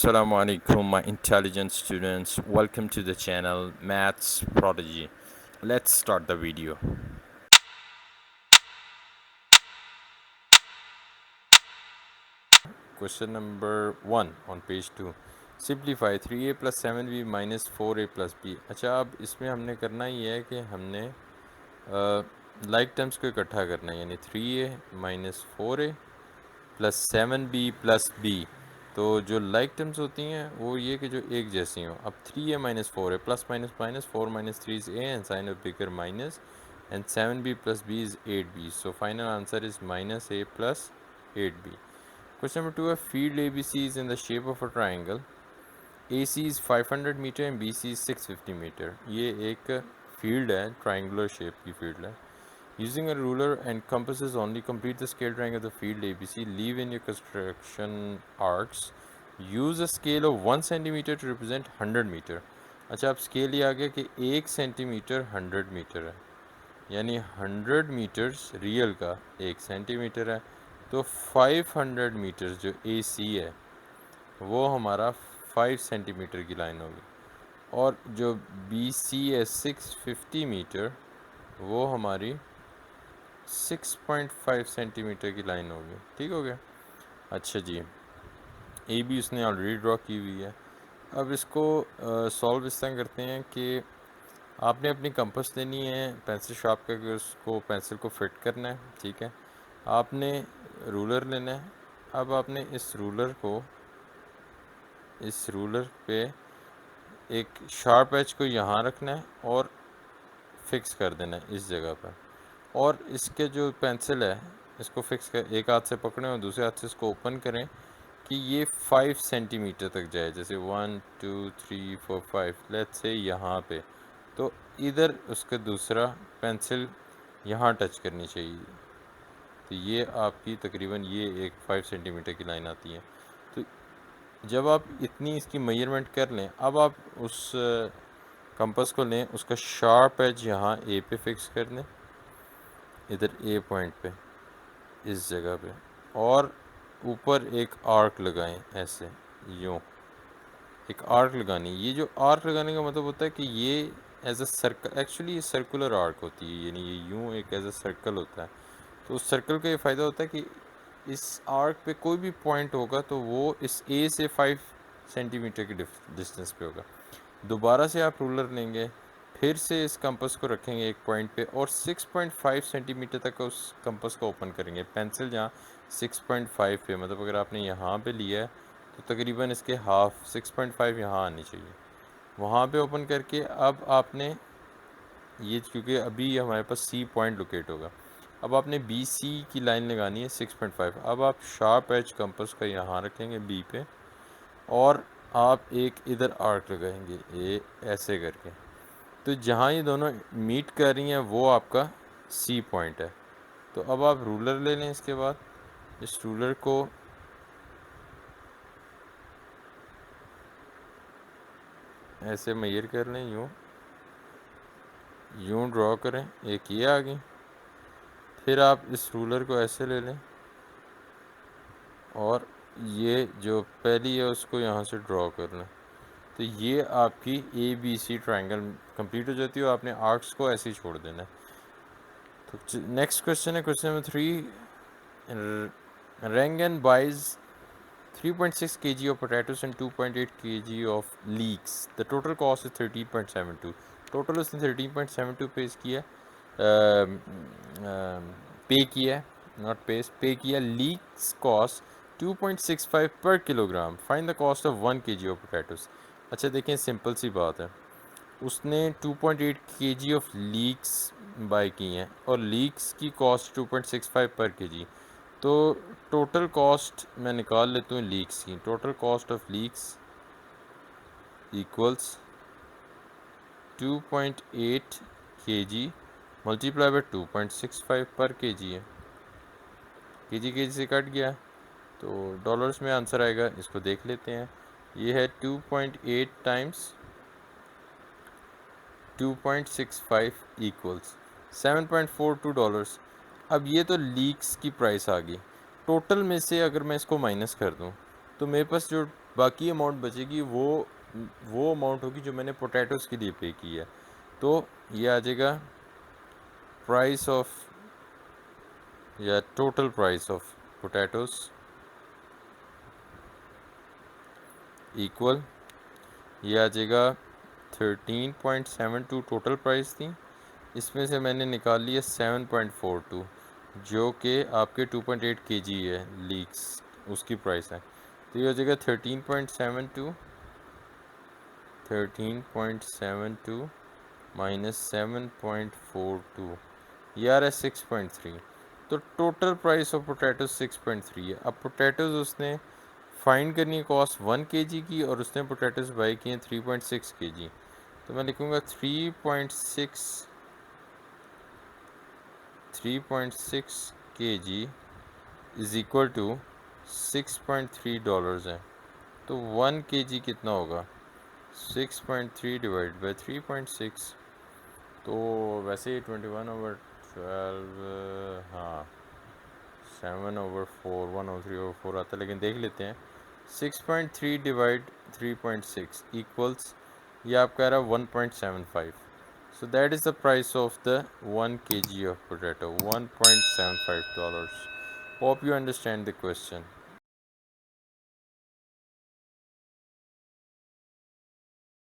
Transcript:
Assalamu alaikum, my intelligent students. Welcome to the channel Maths Prodigy. Let's start the video. Question number 1 on page 2. Simplify 3a plus 7b minus 4a plus b. अच्छा, अब इसमें हमने करना ये है कि हमने लाइक टर्म्स को इकट्ठा करना है, यानी 3a minus 4a plus 7b plus b। तो जो लाइक टर्म्स होती हैं वो ये कि जो एक जैसी हों। अब 3a minus 4a plus minus minus 4 minus 3 is a and sign of bigger minus and 7b plus b is 8b. So final answer is minus a plus 8b. Question number 2, a field ABC is in the shape of a triangle. AC is 500 meter and BC is 650 meter. ये एक field है, triangular shape की field है। Using a ruler and compasses only, complete the scale drawing of the field ABC. Leave in your construction arcs. Use a scale of 1 centimeter to represent 100 meter. अच्छा, अब scale ये आ गया कि 1 centimetre 100 metre है, यानी 100 metres real का 1 centimetre है। तो 500 मीटर्स जो AC है वो हमारा 5 सेंटीमीटर की लाइन होगी, और जो BC है 650 मीटर वो हमारी 6.5 सेंटीमीटर की लाइन होगी। ठीक हो गया। अच्छा जी, ए भी उसने ऑलरेडी ड्रॉ की हुई है। अब इसको सॉल्व इस तरह करते हैं कि आपने अपनी कंपास लेनी है पेंसिल शार्प करके, उसको पेंसिल को फिट करना है। ठीक है, आपने रूलर लेना है। अब आपने इस रूलर पे एक शार्प एज को यहाँ रखना है और फिक्स कर देना है इस जगह पर, और इसके जो पेंसिल है इसको फिक्स कर, एक हाथ से पकड़ें और दूसरे हाथ से इसको ओपन करें कि ये 5 सेंटीमीटर तक जाए, जैसे 1 2 3 4 5 लेट्स से यहाँ पे। तो इधर उसका दूसरा पेंसिल यहाँ टच करनी चाहिए। तो ये आपकी तकरीबन ये एक 5 सेंटीमीटर की लाइन आती है। तो जब आप इतनी इसकी मेजरमेंट कर लें, अब आप उस कंपास को लें, उसका शार्प एज यहाँ ए पे फिक्स कर दें, इधर ए पॉइंट पे इस जगह पे, और ऊपर एक आर्क लगाएं, ऐसे यूँ एक आर्क लगानी। ये जो आर्क लगाने का मतलब होता है कि ये एज अ सर्कल, एक्चुअली ये सर्कुलर आर्क होती है, यानी ये यूँ एक एज अ सर्कल होता है। तो उस सर्कल का ये फ़ायदा होता है कि इस आर्क पे कोई भी पॉइंट होगा तो वो इस ए से 5 सेंटीमीटर की डिस्टेंस पे होगा। दोबारा से आप रूलर लेंगे, फिर से इस कंपास को रखेंगे एक पॉइंट पे और 6.5 सेंटीमीटर तक उस कंपास को ओपन करेंगे। पेंसिल जहाँ 6.5 पे, मतलब अगर आपने यहाँ पे लिया है तो तकरीबन इसके हाफ 6.5 यहाँ आनी चाहिए, वहाँ पे ओपन करके अब आपने ये, क्योंकि अभी हमारे पास सी पॉइंट लोकेट होगा, अब आपने बी सी की लाइन लगानी है 6.5। अब आप शार्प एज कंपास का यहाँ रखेंगे बी पे, और आप एक इधर आर्क लगाएंगे ए ऐसे करके। तो जहाँ ये दोनों मीट कर रही हैं वो आपका सी पॉइंट है। तो अब आप रूलर ले लें, इसके बाद इस रूलर को ऐसे मेजर कर लें, यूँ ड्रॉ करें, एक ये आ गई। फिर आप इस रूलर को ऐसे ले लें और ये जो पहली है उसको यहाँ से ड्रॉ कर लें। तो ये आपकी A B C triangle complete हो जाती है, और आपने आर्क्स को ऐसे ही छोड़ देना है। तो नेक्स्ट क्वेश्चन है, question number 3। Rangan buys 3.6 kg of potatoes and 2.8 kg of leeks. The total cost is 13.72. Total उसने 13.72 पे किया, पे किया, नॉट पे किया। लीक्स कॉस्ट 2.65 पर kilogram. Find the cost of 1 kg of potatoes. अच्छा देखें, सिंपल सी बात है, उसने 2.8 kg ऑफ लीक्स बाय की हैं और लीक्स की कॉस्ट 2.65 पर केजी। तो टोटल कॉस्ट मैं निकाल लेता हूँ लीक्स की। Total cost of leaks equals 2.8 kg multiply by 2.65 पर केजी है। केजी से कट गया तो डॉलर्स में आंसर आएगा, इसको देख लेते हैं। ये है 2.8 टाइम्स 2.65 इक्वल्स $7.42। अब ये तो लीक्स की प्राइस आ गई। टोटल में से अगर मैं इसको माइनस कर दूं तो मेरे पास जो बाकी अमाउंट बचेगी वो अमाउंट होगी जो मैंने पोटैटोज़ के लिए पे की है। तो ये आ जाएगा प्राइस ऑफ या total price of potatoes equal, ये आ जाएगा 13.72 टोटल प्राइस थी, इसमें से मैंने निकाल लिया 7.42 जो कि आपके 2.8 kg है लीक्स, उसकी प्राइस है। तो ये हो जाएगा 13.72 माइनस 7.42, ये आ रहा है 6.3। तो टोटल प्राइस ऑफ पोटैटो 6.3 है। अब पोटैटोज़ उसने फाइंड करनी है कॉस्ट 1 kg की और उसने पोटैटोज़ बाई किए 3.6 kg। तो मैं लिखूँगा 3.6 kg इज़ इक्वल टू $6.3 है। तो 1 kg कितना होगा? 6.3 डिवाइड बाई 3.6, तो वैसे ही 21/12, हाँ 7/4, 1/3/4 आता है, लेकिन देख लेते हैं। 6.3 डिवाइड 3.6 इक्वल्स, ये आप कह रहा है 1.75। So that is the price of the 1 kg of potato, $1.75. Hope you understand the question.